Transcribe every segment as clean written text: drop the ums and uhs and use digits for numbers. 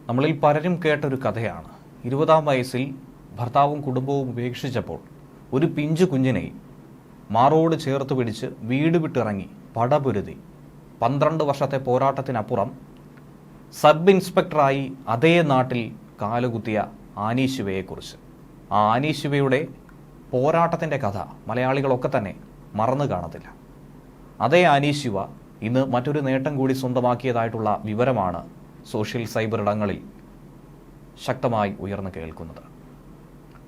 നമ്മളിൽ പലരും കേട്ടൊരു കഥയാണ്. 20-ാം വയസ്സിൽ ഭർത്താവും കുടുംബവും ഉപേക്ഷിച്ചപ്പോൾ ഒരു പിഞ്ചു കുഞ്ഞിനെ മാറോട് ചേർത്ത് പിടിച്ച് വീട് വിട്ടിറങ്ങി പടപൊരുതി 12 വർഷത്തെ പോരാട്ടത്തിനപ്പുറം സബ് ഇൻസ്പെക്ടറായി അതേ നാട്ടിൽ കാലുകുത്തിയ ആനി ശിവയെക്കുറിച്ച്. ആ ആനി ശിവയുടെ പോരാട്ടത്തിൻ്റെ കഥ മലയാളികളൊക്കെ തന്നെ മറന്നു കാണത്തില്ല. അതേ ആനി ശിവ ഇന്ന് മറ്റൊരു നേട്ടം കൂടി സ്വന്തമാക്കിയതായിട്ടുള്ള വിവരമാണ് സോഷ്യൽ സൈബർ ഇടങ്ങളിൽ ശക്തമായി ഉയർന്നു കേൾക്കുന്നത്.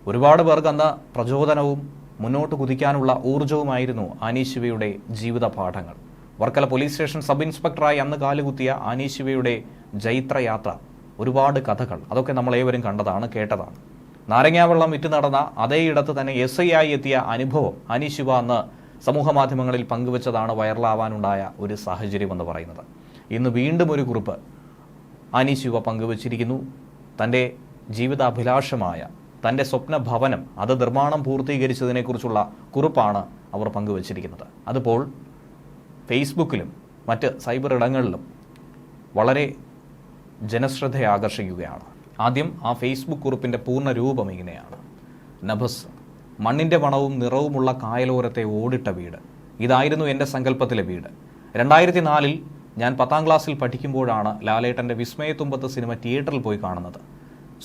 ഒരുപാട് പേർക്ക് അന്ന് പ്രചോദനവും മുന്നോട്ട് കുതിക്കാനുള്ള ഊർജവുമായിരുന്നു ആനി ശിവയുടെ ജീവിത പാഠങ്ങൾ. വർക്കല പോലീസ് സ്റ്റേഷൻ സബ് ഇൻസ്പെക്ടറായി അന്ന് കാലുകുത്തിയ ആനി ശിവയുടെ ജൈത്രയാത്ര, ഒരുപാട് കഥകൾ, അതൊക്കെ നമ്മളേവരും കണ്ടതാണ്, കേട്ടതാണ്. നാരങ്ങാവെള്ളം വിറ്റ് നടന്ന അതേ ഇടത്ത് തന്നെ SI ആയി എത്തിയ അനുഭവം ആനി ശിവ അന്ന് സമൂഹ മാധ്യമങ്ങളിൽ പങ്കുവച്ചതാണ് വൈറലാവാനുണ്ടായ ഒരു സാഹചര്യം എന്ന് പറയുന്നത്. ഇന്ന് വീണ്ടും ഒരു കുറിപ്പ് ആനി ശിവ പങ്കുവച്ചിരിക്കുന്നു. തൻ്റെ ജീവിതാഭിലാഷമായ തൻ്റെ സ്വപ്ന ഭവനം അത് നിർമ്മാണം പൂർത്തീകരിച്ചതിനെക്കുറിച്ചുള്ള കുറിപ്പാണ് അവർ പങ്കുവച്ചിരിക്കുന്നത്. അതിപ്പോൾ ഫേസ്ബുക്കിലും മറ്റ് സൈബർ ഇടങ്ങളിലും വളരെ ജനശ്രദ്ധ ആകർഷിക്കുകയാണ്. ആദ്യം ആ ഫേസ്ബുക്ക് കുറിപ്പിൻ്റെ പൂർണ്ണ രൂപം ഇങ്ങനെയാണ്: നഭസ്, മണ്ണിൻ്റെ മണവും നിറവുമുള്ള കായലോരത്തെ ഓടിട്ട വീട്. ഇതായിരുന്നു എൻ്റെ സങ്കല്പത്തിലെ വീട്. 2004-ൽ ഞാൻ 10-ാം ക്ലാസ്സിൽ പഠിക്കുമ്പോഴാണ് ലാലേട്ടൻ്റെ വിസ്മയത്തുമ്പത്ത് സിനിമ തിയേറ്ററിൽ പോയി കാണുന്നത്.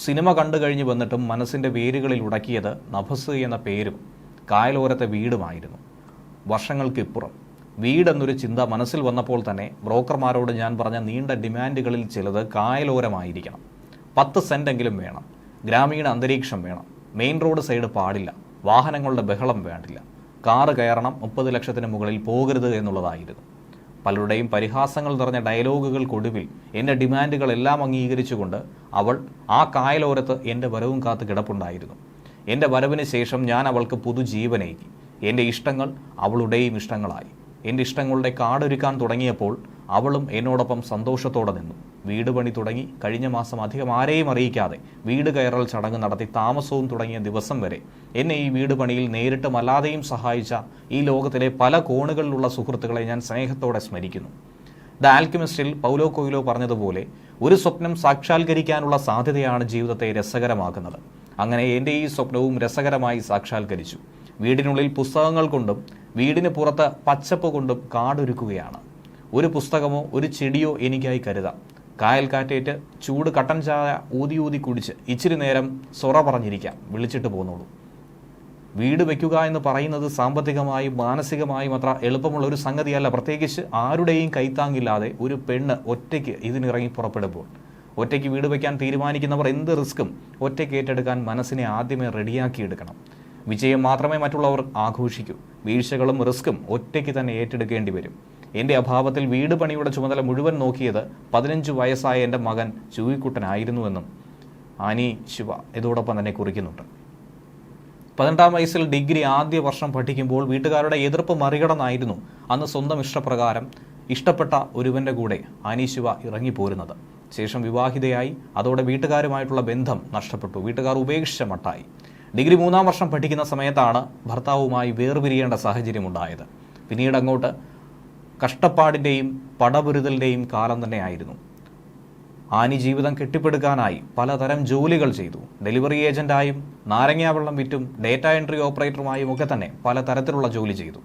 സിനിമ കണ്ടു കഴിഞ്ഞ് വന്നിട്ടും മനസ്സിൻ്റെ വേരുകളിൽ ഉടക്കിയത് നഭസ് എന്ന പേരും കായലോരത്തെ വീടുമായിരുന്നു. വർഷങ്ങൾക്കിപ്പുറം വീടെന്നൊരു ചിന്ത മനസ്സിൽ വന്നപ്പോൾ തന്നെ ബ്രോക്കർമാരോട് ഞാൻ പറഞ്ഞ നീണ്ട ഡിമാൻഡുകളിൽ ചിലത് കായലോരമായിരിക്കണം, 10 സെൻറ്റെങ്കിലും വേണം, ഗ്രാമീണ അന്തരീക്ഷം വേണം, മെയിൻ റോഡ് സൈഡ് പാടില്ല, വാഹനങ്ങളുടെ ബഹളം വേണ്ടില്ല, കാറ് കയറണം, 30 ലക്ഷത്തിന് മുകളിൽ പോകരുത് എന്നുള്ളതായിരുന്നു. പലരുടെയും പരിഹാസങ്ങൾ നിറഞ്ഞ ഡയലോഗുകൾക്കൊടുവിൽ എൻ്റെ ഡിമാൻഡുകളെല്ലാം അംഗീകരിച്ചുകൊണ്ട് അവൾ ആ കായലോരത്ത് എൻ്റെ വരവും കാത്ത് കിടപ്പുണ്ടായിരുന്നു. എൻ്റെ വരവിന് ശേഷം ഞാൻ അവൾക്ക് പുതുജീവനേകി. എൻ്റെ ഇഷ്ടങ്ങൾ അവളുടെയും ഇഷ്ടങ്ങളായി. എൻ്റെ ഇഷ്ടങ്ങളുടെ കാടൊരുക്കാൻ തുടങ്ങിയപ്പോൾ അവളും എന്നോടൊപ്പം സന്തോഷത്തോടെ നിന്നു. വീട് പണി തുടങ്ങി കഴിഞ്ഞ മാസം അധികം ആരെയും അറിയിക്കാതെ വീട് കയറൽ ചടങ്ങ് നടത്തി താമസവും തുടങ്ങിയ ദിവസം വരെ എന്നെ ഈ വീട് പണിയിൽ നേരിട്ടും അല്ലാതെയും സഹായിച്ച ഈ ലോകത്തിലെ പല കോണുകളിലുള്ള സുഹൃത്തുക്കളെ ഞാൻ സ്നേഹത്തോടെ സ്മരിക്കുന്നു. ദ ആൽക്കെമിസ്റ്റിൽ പൗലോ കൊയ്ലോ പറഞ്ഞതുപോലെ ഒരു സ്വപ്നം സാക്ഷാത്കരിക്കാനുള്ള സാധ്യതയാണ് ജീവിതത്തെ രസകരമാക്കുന്നത്. അങ്ങനെ എൻ്റെ ഈ സ്വപ്നവും രസകരമായി സാക്ഷാത്കരിച്ചു. വീടിനുള്ളിൽ പുസ്തകങ്ങൾ കൊണ്ടും വീടിന് പുറത്ത് പച്ചപ്പ് കൊണ്ടും കാടൊരുക്കുകയാണ്. ഒരു പുസ്തകമോ ഒരു ചെടിയോ എനിക്കായി കരുതാം. കായൽ കാറ്റേറ്റ് ചൂട് കട്ടൻ ചായ ഊതി ഊതി കുടിച്ച് ഇച്ചിരി നേരം സൊറ പറഞ്ഞിരിക്കാം, വിളിച്ചിട്ട് പോന്നോളൂ. വീട് വയ്ക്കുക എന്ന് പറയുന്നത് സാമ്പത്തികമായും മാനസികമായും അത്ര എളുപ്പമുള്ള ഒരു സംഗതിയല്ല. പ്രത്യേകിച്ച് ആരുടെയും കൈത്താങ്ങില്ലാതെ ഒരു പെണ്ണ് ഒറ്റയ്ക്ക് ഇതിനിറങ്ങി പുറപ്പെടുമ്പോൾ. ഒറ്റയ്ക്ക് വീട് വയ്ക്കാൻ തീരുമാനിക്കുന്നവർ എന്ത് റിസ്ക്കും ഒറ്റയ്ക്ക് ഏറ്റെടുക്കാൻ മനസ്സിനെ ആദ്യമേ റെഡിയാക്കിയെടുക്കണം. വിജയം മാത്രമേ മറ്റുള്ളവർ ആഘോഷിക്കൂ. വീഴ്ചകളും റിസ്ക്കും ഒറ്റയ്ക്ക് തന്നെ ഏറ്റെടുക്കേണ്ടി വരും. എൻ്റെ അഭാവത്തിൽ വീട് പണിയുടെ ചുമതല മുഴുവൻ നോക്കിയത് 15 വയസ്സായ എൻ്റെ മകൻ ചൂയിക്കുട്ടനായിരുന്നുവെന്നും ആനി ശിവ ഇതോടൊപ്പം തന്നെ കുറിക്കുന്നുണ്ട്. 18-ാം വയസ്സിൽ ഡിഗ്രി ആദ്യ വർഷം പഠിക്കുമ്പോൾ വീട്ടുകാരുടെ എതിർപ്പ് മറികടന്നായിരുന്നു അന്ന് സ്വന്തം ഇഷ്ടപ്രകാരം ഇഷ്ടപ്പെട്ട ഒരുവൻ്റെ കൂടെ ആനി ശിവ ഇറങ്ങിപ്പോരുന്നത്. ശേഷം വിവാഹിതയായി. അതോടെ വീട്ടുകാരുമായിട്ടുള്ള ബന്ധം നഷ്ടപ്പെട്ടു. വീട്ടുകാർ ഉപേക്ഷിച്ച മട്ടായി. ഡിഗ്രി 3-ാം വർഷം പഠിക്കുന്ന സമയത്താണ് ഭർത്താവുമായി വേർപിരിയേണ്ട സാഹചര്യമുണ്ടായത്. പിന്നീട് അങ്ങോട്ട് കഷ്ടപ്പാടിൻ്റെയും പടപൊരുതലിൻ്റെയും കാലം തന്നെയായിരുന്നു. ആനി ജീവിതം കെട്ടിപ്പടുക്കാനായി പലതരം ജോലികൾ ചെയ്തു. ഡെലിവറി ഏജന്റായും നാരങ്ങാവെള്ളം വിറ്റും ഡേറ്റ എൻട്രി ഓപ്പറേറ്ററുമായും ഒക്കെ തന്നെ പലതരത്തിലുള്ള ജോലി ചെയ്തു.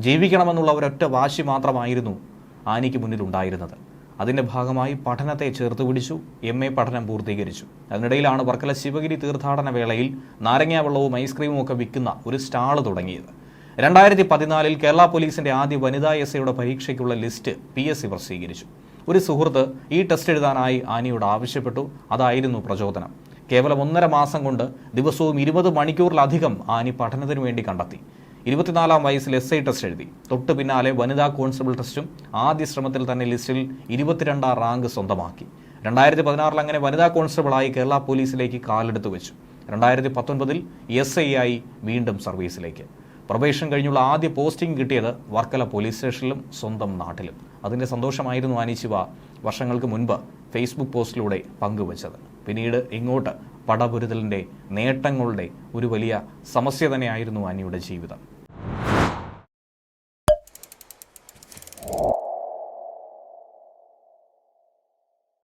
ജീവിക്കണമെന്നുള്ള ഒരൊറ്റ വാശി മാത്രമായിരുന്നു ആനിക്ക് മുന്നിലുണ്ടായിരുന്നത്. അതിൻ്റെ ഭാഗമായി പഠനത്തെ ചേർത്ത് പിടിച്ചു. MA പഠനം പൂർത്തീകരിച്ചു. അതിനിടയിലാണ് വർക്കല ശിവഗിരി തീർത്ഥാടന വേളയിൽ നാരങ്ങാവെള്ളവും ഐസ്ക്രീമും ഒക്കെ വിൽക്കുന്ന ഒരു സ്റ്റാള് തുടങ്ങിയത്. 2014-ൽ കേരള പോലീസിന്റെ ആദ്യ വനിതാ SIയുടെ പരീക്ഷയ്ക്കുള്ള ലിസ്റ്റ് PSC പ്രസിദ്ധീകരിച്ചു. ഒരു സുഹൃത്ത് ഈ ടെസ്റ്റ് എഴുതാനായി ആനിയോട് ആവശ്യപ്പെട്ടു. അതായിരുന്നു പ്രചോദനം. കേവലം 1.5 മാസം കൊണ്ട് ദിവസവും 20 മണിക്കൂറിലധികം ആനി പഠനത്തിനു വേണ്ടി കണ്ടെത്തി. 24-ാം വയസ്സിൽ SI ടെസ്റ്റ് എഴുതി. തൊട്ടു പിന്നാലെ വനിതാ കോൺസ്റ്റബിൾ ടെസ്റ്റും ആദ്യ ശ്രമത്തിൽ തന്നെ ലിസ്റ്റിൽ 22-ാം റാങ്ക് സ്വന്തമാക്കി. 2016-ൽ അങ്ങനെ വനിതാ കോൺസ്റ്റബിളായി കേരള പോലീസിലേക്ക് കാലെടുത്തു വെച്ചു. 2019-ൽ SI ആയി വീണ്ടും സർവീസിലേക്ക്. പ്രൊബേഷൻ കഴിഞ്ഞുള്ള ആദ്യ പോസ്റ്റിംഗ് കിട്ടിയത് വർക്കല പോലീസ് സ്റ്റേഷനിലും സ്വന്തം നാട്ടിലും. അതിൻ്റെ സന്തോഷമായിരുന്നു ആനി ശിവ വർഷങ്ങൾക്ക് മുൻപ് ഫേസ്ബുക്ക് പോസ്റ്റിലൂടെ പങ്കുവച്ചത്. പിന്നീട് ഇങ്ങോട്ട് പടപൊരുതലിൻ്റെ നേട്ടങ്ങളുടെ ഒരു വലിയ സമസ്യ തന്നെയായിരുന്നു ആനിയുടെ ജീവിതം.